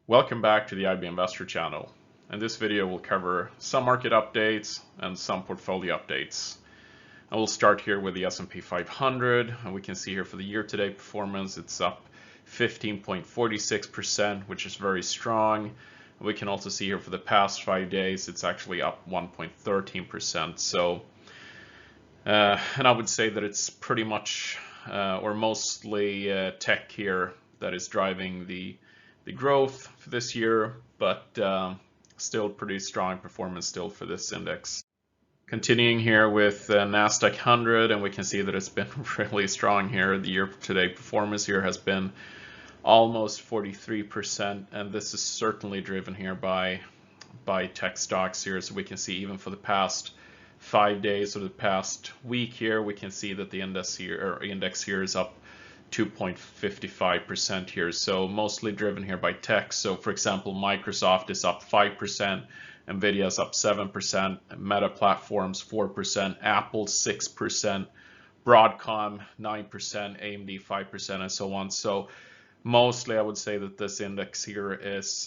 Welcome back to the IB Investor channel. In this video we'll cover some market updates and some portfolio updates. I will start here with the S&P 500, and we can see here for the year-to-date performance it's up 15.46%, which is very strong. We can also see here for the past 5 days it's actually up 1.13%. So and I would say that it's pretty much or mostly tech here that is driving the growth for this year, but still pretty strong performance still for this index. Continuing here with Nasdaq 100, and we can see that it's been really strong here. The year-to-date performance here has been almost 43%, and this is certainly driven here by tech stocks here. So we can see even for the past 5 days or the past week here, we can see that the index here is up 2.55% here, so mostly driven here by tech. So for example, Microsoft is up 5%, Nvidia is up 7%, Meta Platforms 4%, Apple 6%, Broadcom 9%, AMD 5%, and so on. So mostly I would say that this index here is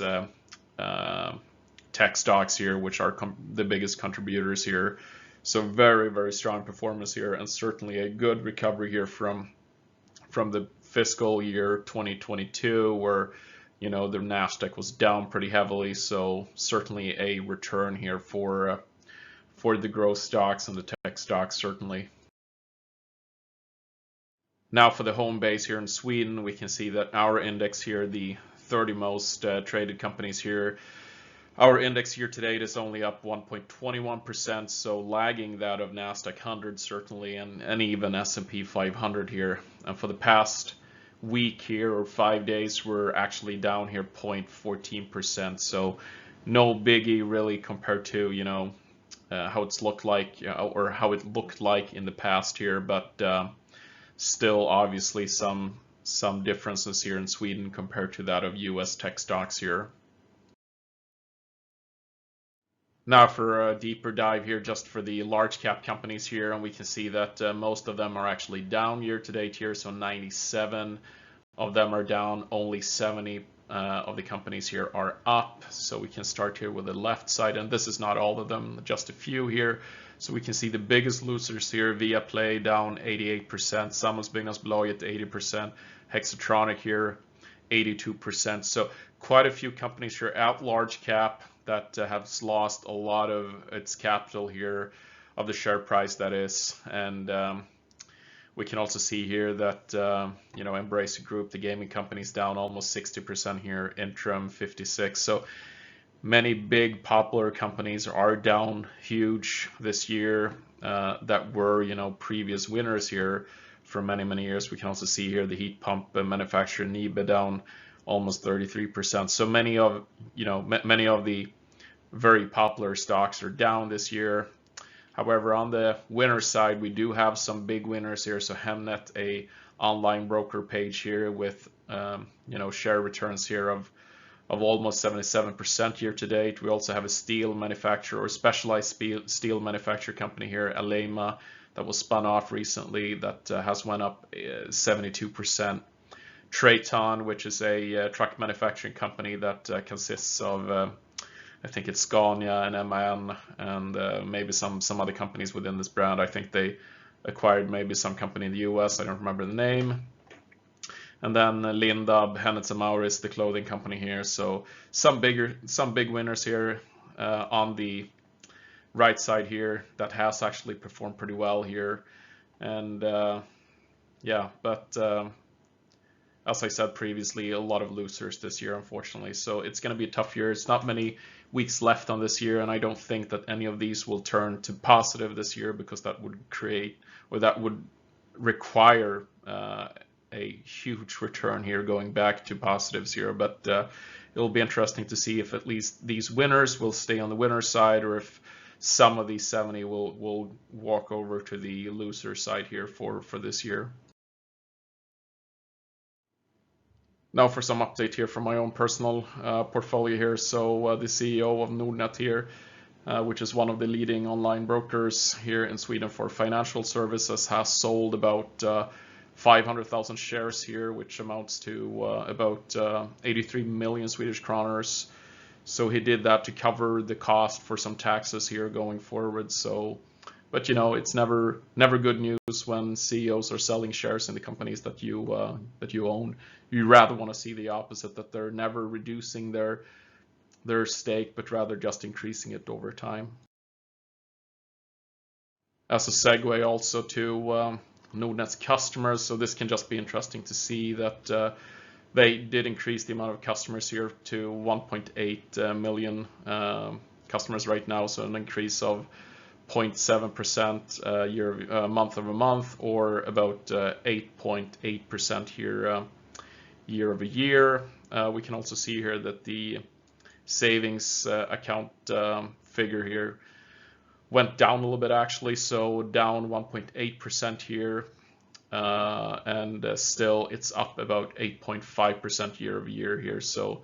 tech stocks here, which are the biggest contributors here. So very strong performance here, and certainly a good recovery here from the fiscal year 2022, where the Nasdaq was down pretty heavily. So certainly a return here for the growth stocks and the tech stocks certainly. Now for the home base here in Sweden, we can see that our index here, the 30 most traded companies here, our index year to date is only up 1.21%, so lagging that of Nasdaq 100 certainly, and even S&P 500 here. And for the past week here or 5 days, we're actually down here 0.14%. So no biggie really compared to how it's looked like or how it looked like in the past here, but still obviously some differences here in Sweden compared to that of US tech stocks here. Now for a deeper dive here just for the large cap companies here, and we can see that most of them are actually down year to date here, so 97 of them are down, only 70 of the companies here are up. So we can start here with the left side, and this is not all of them, just a few here. So we can see the biggest losers here: Viaplay down 88%, Samhällsbyggnadsbolaget at 80%, Hexatronic here 82%. So quite a few companies here at large cap that have lost a lot of its capital here, of the share price that is. And we can also see here that Embracer Group, the gaming company, is down almost 60% here, Intrum 56%. So many big popular companies are down huge this year that were previous winners here for many years. We can also see here the heat pump manufacturer NIBE down almost 33%. So many of the very popular stocks are down this year. However, on the winner side, we do have some big winners here. So Hemnet, a online broker page here with share returns here of almost 77% year to date. We also have a steel manufacturer or specialized steel manufacturer company here, Alema, that was spun off recently, that has went up 72%. Traton, which is a truck manufacturing company that consists of I think it's Scania and MAN and maybe some other companies within this brand. I think they acquired maybe some company in the US, I don't remember the name. And then Lindab, Hennes & Mauritz, the clothing company here. So some big winners here on the right side here that has actually performed pretty well here. And but as I said previously, a lot of losers this year, unfortunately. So it's going to be a tough year. It's not many weeks left on this year, and I don't think that any of these will turn to positive this year, because that would require a huge return here going back to positives here. But it'll be interesting to see if at least these winners will stay on the winner side, or if some of these 70 will walk over to the loser side here for this year. Now for some update here from my own personal portfolio here. So the CEO of Nordnet here, which is one of the leading online brokers here in Sweden for financial services, has sold about 500,000 shares here, which amounts to about 83 million Swedish kroners. So he did that to cover the cost for some taxes here going forward. So, but you know, it's never good news when CEOs are selling shares in the companies that you own. You rather want to see the opposite, that they're never reducing their stake, but rather just increasing it over time. As a segue also to Nordnet's customers, so this can just be interesting to see that they did increase the amount of customers here to 1.8 million customers right now, so an increase of 0.7% month over month, or about 8.8% here year over year. We can also see here that the savings account figure here went down a little bit actually, so down 1.8% here, and still it's up about 8.5% year over year here, so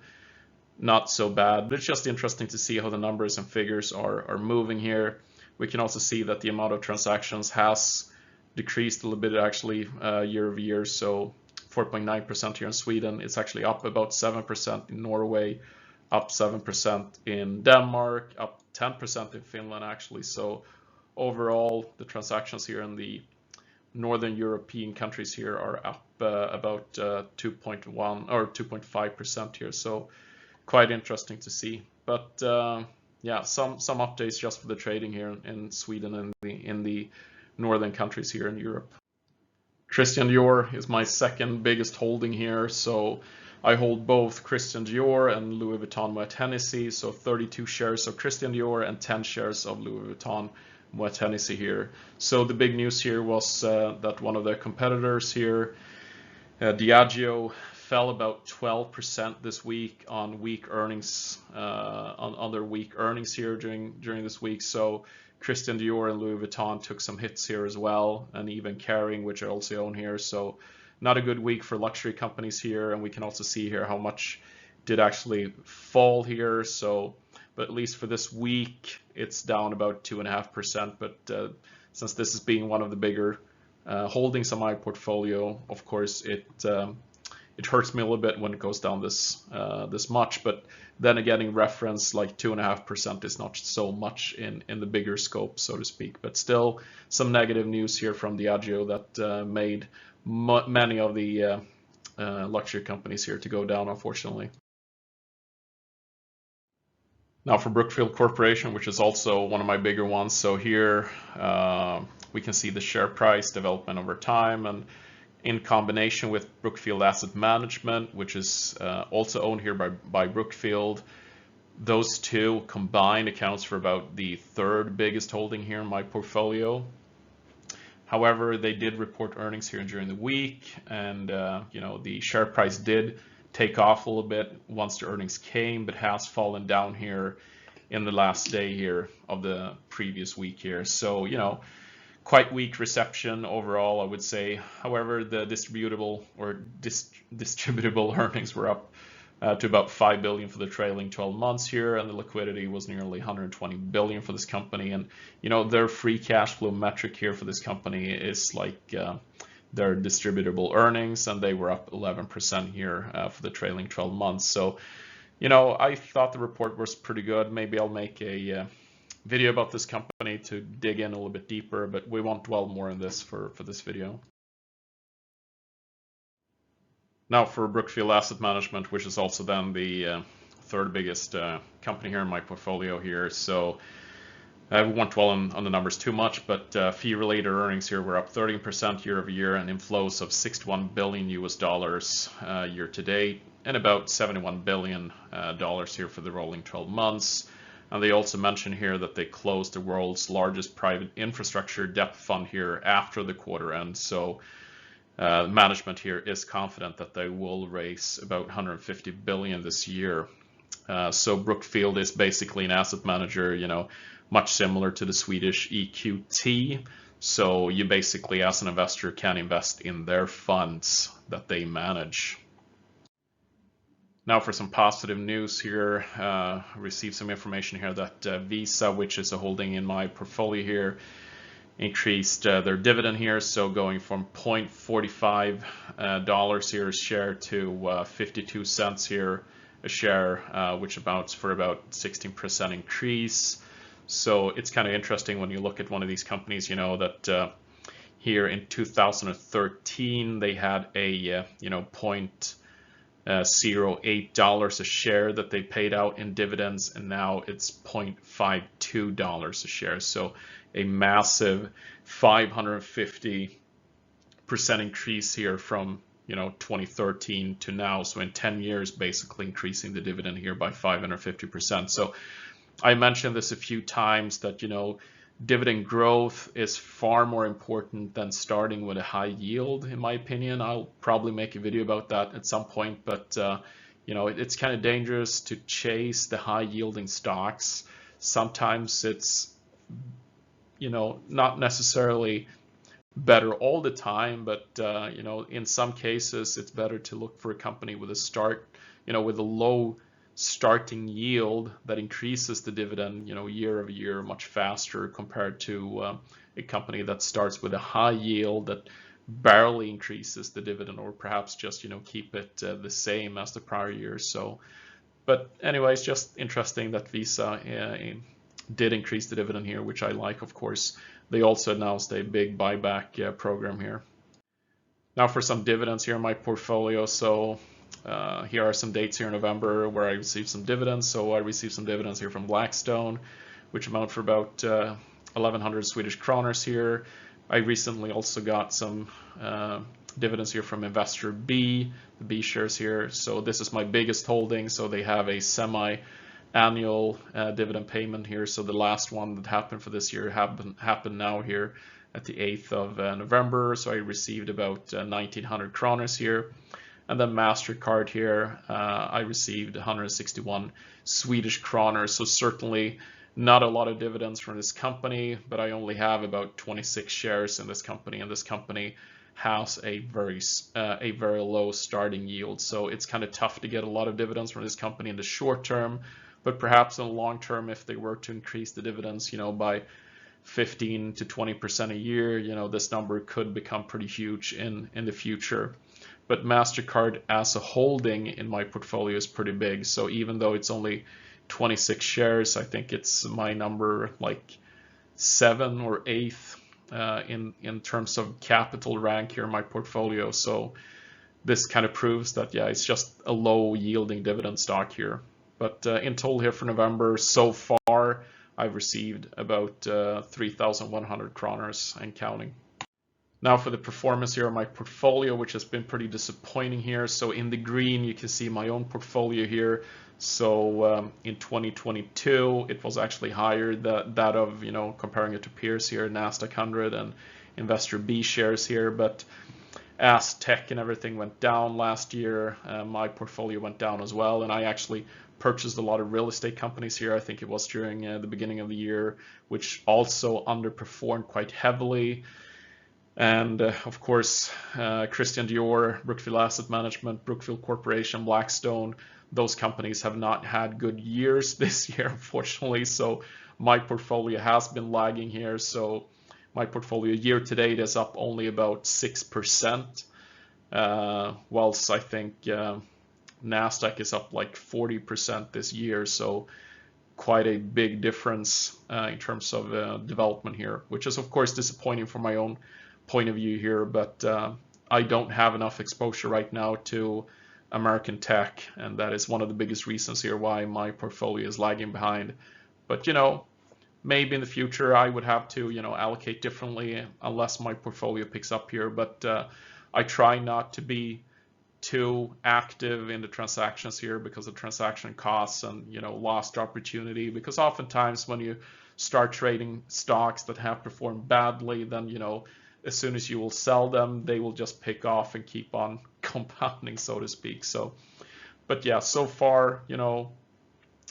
not so bad. But it's just interesting to see how the numbers and figures are moving here. We can also see that the amount of transactions has decreased a little bit actually year over year, so 4.9% here in Sweden. It's actually up about 7% in Norway, up 7% in Denmark, up 10% in Finland actually. So overall, the transactions here in the Northern European countries here are up about 2.1 or 2.5% here. So quite interesting to see. But yeah, some updates just for the trading here in Sweden and in the northern countries here in Europe. Christian Dior is my second biggest holding here, so I hold both Christian Dior and Louis Vuitton Moet Hennessy, so 32 shares of Christian Dior and 10 shares of Louis Vuitton Moet Hennessy here. So the big news here was that one of their competitors here, Diageo, fell about 12% this week on weak earnings, on their weak earnings here during this week. So Christian Dior and Louis Vuitton took some hits here as well, and even Kering, which I also own here. So not a good week for luxury companies here, and we can also see here how much did actually fall here. So, but at least for this week, it's down about 2.5%. But since this is being one of the bigger holdings on my portfolio, of course, it hurts me a little bit when it goes down this much. But then again, in reference, like 2.5% is not so much in the bigger scope, so to speak. But still, some negative news here from Diageo that made many of the luxury companies here to go down, unfortunately. Now for Brookfield Corporation, which is also one of my bigger ones. So here we can see the share price development over time, and in combination with Brookfield Asset Management, which is also owned here by Brookfield, those two combined accounts for about the third biggest holding here in my portfolio. However, they did report earnings here during the week, and you know, the share price did take off a little bit once the earnings came, but has fallen down here in the last day here of the previous week here. So, you know, quite weak reception overall, I would say. However, the distributable earnings were up to about 5 billion for the trailing 12 months here, and the liquidity was nearly 120 billion for this company. And you know, their free cash flow metric here for this company is like their distributable earnings, and they were up 11% here for the trailing 12 months. So, you know, I thought the report was pretty good. Maybe I'll make a video about this company to dig in a little bit deeper, but we won't dwell more on this for this video. Now for Brookfield Asset Management, which is also then the third biggest company here in my portfolio here. So I won't dwell on the numbers too much, but fee-related earnings here were up 13% year over year, and inflows of $61 billion year to date, and about $71 billion here for the rolling 12 months. And they also mention here that they closed the world's largest private infrastructure debt fund here after the quarter end. So management here is confident that they will raise about 150 billion this year. So Brookfield is basically an asset manager, you know, much similar to the Swedish EQT. So you basically, as an investor, can invest in their funds that they manage. Now for some positive news here, received some information here that Visa, which is a holding in my portfolio here, increased their dividend here, so going from $0.45 here a share to 52 cents here a share, which amounts for about 16% increase. So it's kind of interesting when you look at one of these companies, you know, that here in 2013 they had a you know, $0.08 a share that they paid out in dividends, and now it's $0.52 a share. So a massive 550% increase here from, you know, 2013 to now. So in 10 years, basically increasing the dividend here by 550%. So I mentioned this a few times that, you know, dividend growth is far more important than starting with a high yield, in my opinion. I'll probably make a video about that at some point, but you know, it's kind of dangerous to chase the high yielding stocks. Sometimes it's, you know, not necessarily better all the time, but you know, in some cases it's better to look for a company with a with a low starting yield that increases the dividend, you know, year over year much faster compared to a company that starts with a high yield that barely increases the dividend, or perhaps just, you know, keep it the same as the prior year. So, but anyways, just interesting that Visa did increase the dividend here, which I like, of course. They also announced a big buyback program here. Now for some dividends here in my portfolio. So here are some dates here in November where I received some dividends. So I received some dividends here from Blackstone, which amount for about 1,100 Swedish kroners here. I recently also got some dividends here from Investor B, the B shares here. So this is my biggest holding. So they have a semi-annual dividend payment here. So the last one that happened for this year happened now here at the 8th of November. So I received about 1,900 kroners here. And then MasterCard here, I received 161 Swedish kroners. So certainly not a lot of dividends from this company, but I only have about 26 shares in this company, and this company has a very low starting yield. So it's kind of tough to get a lot of dividends from this company in the short term, but perhaps in the long term, if they were to increase the dividends, you know, by 15 to 20% a year, you know, this number could become pretty huge in the future. But MasterCard as a holding in my portfolio is pretty big. So even though it's only 26 shares, I think it's my number like 7 or 8th in terms of capital rank here in my portfolio. So this kind of proves that, yeah, it's just a low yielding dividend stock here. But in total here for November, so far, I've received about 3,100 kroners and counting. Now for the performance here of my portfolio, which has been pretty disappointing here. So in the green, you can see my own portfolio here. So in 2022, it was actually higher that of, you know, comparing it to peers here, Nasdaq 100 and Investor B shares here. But as tech and everything went down last year, my portfolio went down as well. And I actually purchased a lot of real estate companies here. I think it was during the beginning of the year, which also underperformed quite heavily. And of course, Christian Dior, Brookfield Asset Management, Brookfield Corporation, Blackstone, those companies have not had good years this year, unfortunately. So my portfolio has been lagging here. So my portfolio year to date is up only about 6%, whilst I think Nasdaq is up like 40% this year. So quite a big difference in terms of development here, which is of course disappointing from my own point of view here, but I don't have enough exposure right now to American tech, and that is one of the biggest reasons here why my portfolio is lagging behind. But you know, maybe in the future I would have to, you know, allocate differently unless my portfolio picks up here. But I try not to be too active in the transactions here because of transaction costs and, you know, lost opportunity. Because oftentimes when you start trading stocks that have performed badly, then, you know, as soon as you will sell them, they will just pick off and keep on compounding, so to speak. So, but yeah, so far, you know,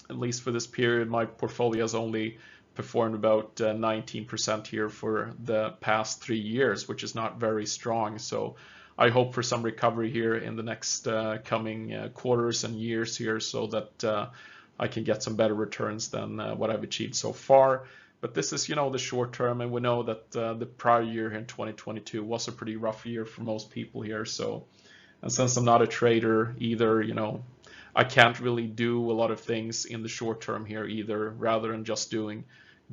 at least for this period, my portfolio has only performed about 19% here for the past 3 years, which is not very strong. So I hope for some recovery here in the next coming quarters and years here, so that I can get some better returns than what I've achieved so far. But this is, the short term, and we know that the prior year in 2022 was a pretty rough year for most people here. So, and since I'm not a trader either, I can't really do a lot of things in the short term here either, rather than just doing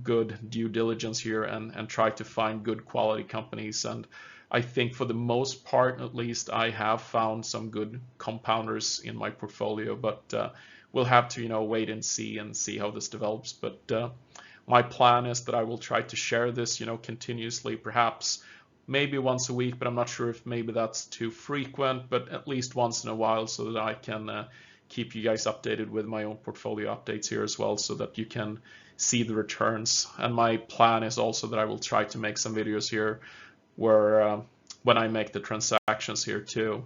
good due diligence here and try to find good quality companies. And I think for the most part, at least, I have found some good compounders in my portfolio, but we'll have to, wait and see how this develops. But my plan is that I will try to share this, continuously, perhaps maybe once a week, but I'm not sure if maybe that's too frequent, but at least once in a while, so that I can keep you guys updated with my own portfolio updates here as well, so that you can see the returns. And my plan is also that I will try to make some videos here where when I make the transactions here too.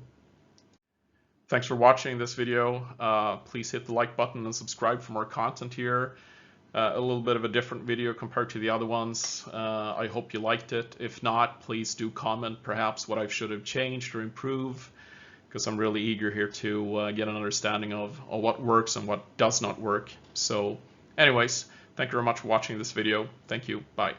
Thanks for watching this video. Please hit the like button and subscribe for more content here. A little bit of a different video compared to the other ones. I hope you liked it. If not, please do comment perhaps what I should have changed or improve, because I'm really eager here to get an understanding of what works and what does not work. So anyways, thank you very much for watching this video. Thank you. Bye.